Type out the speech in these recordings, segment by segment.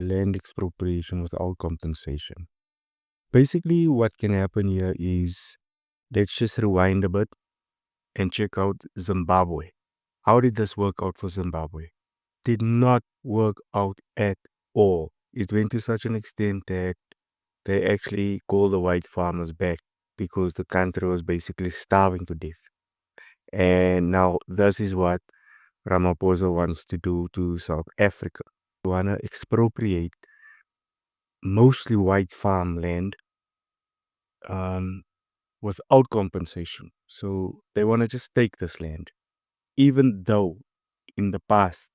land expropriation without compensation. Basically, what can happen here is let's just rewind a bit and check out Zimbabwe. How did this work out for Zimbabwe? Did not work out at all. It went to such an extent that they actually called the white farmers back because the country was basically starving to death. And now this is what Ramaphosa wants to do to South Africa. They want to expropriate mostly white farmland um, without compensation. So they want to just take this land, even though in the past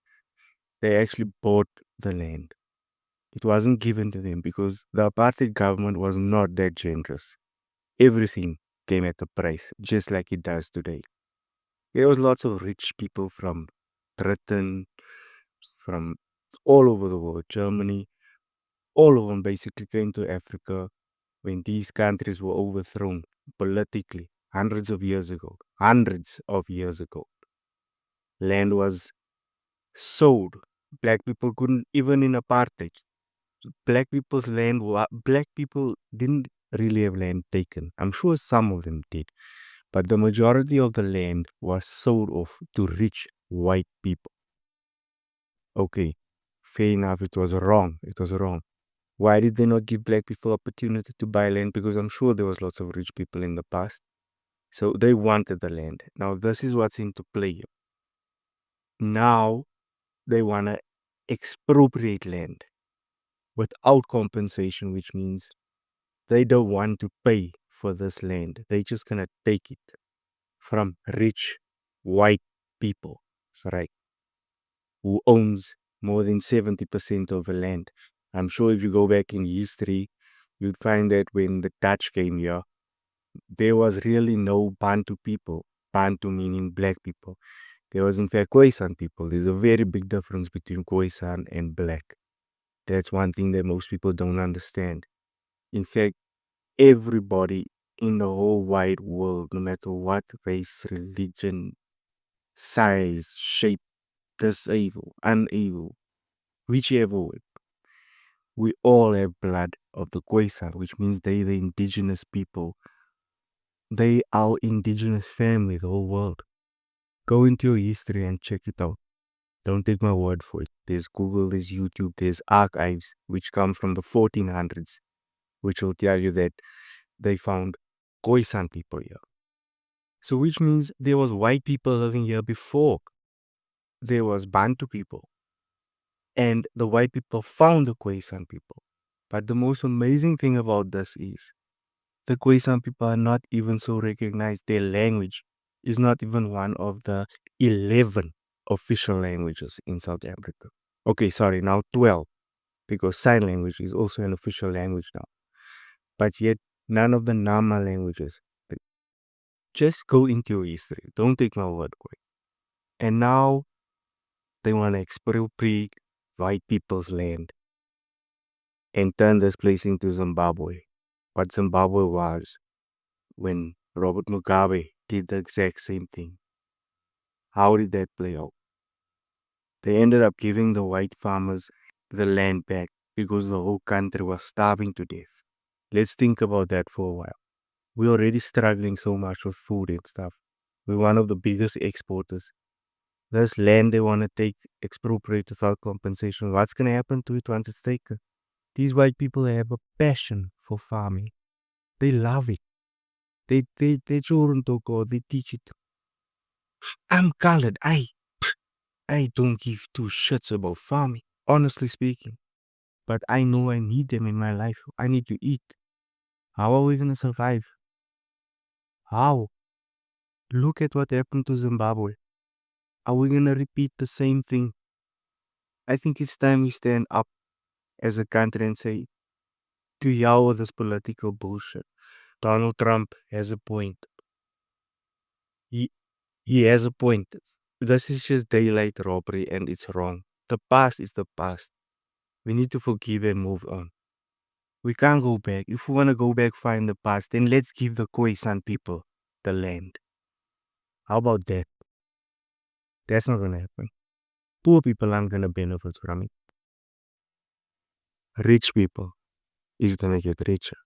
they actually bought the land. It wasn't given to them because the apartheid government was not that generous. Everything came at a price, just like it does today. There was lots of rich people from Britain, from all over the world, Germany, all of them basically came to Africa when these countries were overthrown politically hundreds of years ago. Hundreds of years ago. Land was sold. Black people couldn't, even in apartheid, black people's land, black people didn't really have land taken. I'm sure some of them did, but the majority of the land was sold off to rich white people. Okay, fair enough, it was wrong. It was wrong. Why did they not give black people opportunity to buy land? Because I'm sure there was lots of rich people in the past. So they wanted the land. Now this is what's into play here. Now they want to expropriate land without compensation, which means they don't want to pay for this land. They just gonna take it from rich white people, right? Who owns more than 70% of the land. I'm sure if you go back in history, you'd find that when the Dutch came here, there was really no Bantu people. Bantu meaning black people. There was in fact Khoisan people. There's a very big difference between Khoisan and black. That's one thing that most people don't understand. In fact, everybody in the whole wide world, no matter what race, religion, size, shape, disabled, unable, whichever way, we all have blood of the Khoisan, which means they the indigenous people. They are indigenous family, the whole world. Go into your history and check it out. Don't take my word for it. There's Google, there's YouTube, there's archives which come from the 1400s, which will tell you that they found Khoisan people here. So which means there was white people living here before there was Bantu people. And the white people found the Khoisan people. But the most amazing thing about this is the Khoisan people are not even so recognized. Their language is not even one of the 11 official languages in South Africa. Okay, sorry, now 12, because sign language is also an official language now. But yet, none of the Nama languages. Just go into your history. Don't take my word for it. And now they want to expropriate white people's land and turn this place into Zimbabwe. What Zimbabwe was when Robert Mugabe did the exact same thing. How did that play out? They ended up giving the white farmers the land back because the whole country was starving to death. Let's think about that for a while. We're already struggling so much with food and stuff. We're one of the biggest exporters. This land they want to take, expropriate without compensation. What's going to happen to it once it's taken? These white people have a passion for farming. They love it. They children talk or they teach it. I'm colored. I don't give two shits about farming, honestly speaking. But I know I need them in my life. I need to eat. How are we gonna survive? How? Look at what happened to Zimbabwe. Are we gonna repeat the same thing? I think it's time we stand up as a country and say, to hell with this political bullshit. Donald Trump has a point. He has a point. This is just daylight robbery and it's wrong. The past is the past. We need to forgive and move on. We can't go back. If we want to go back far in the past, then let's give the Khoisan people the land. How about that? That's not going to happen. Poor people aren't going to benefit from it. rich people is going to get richer.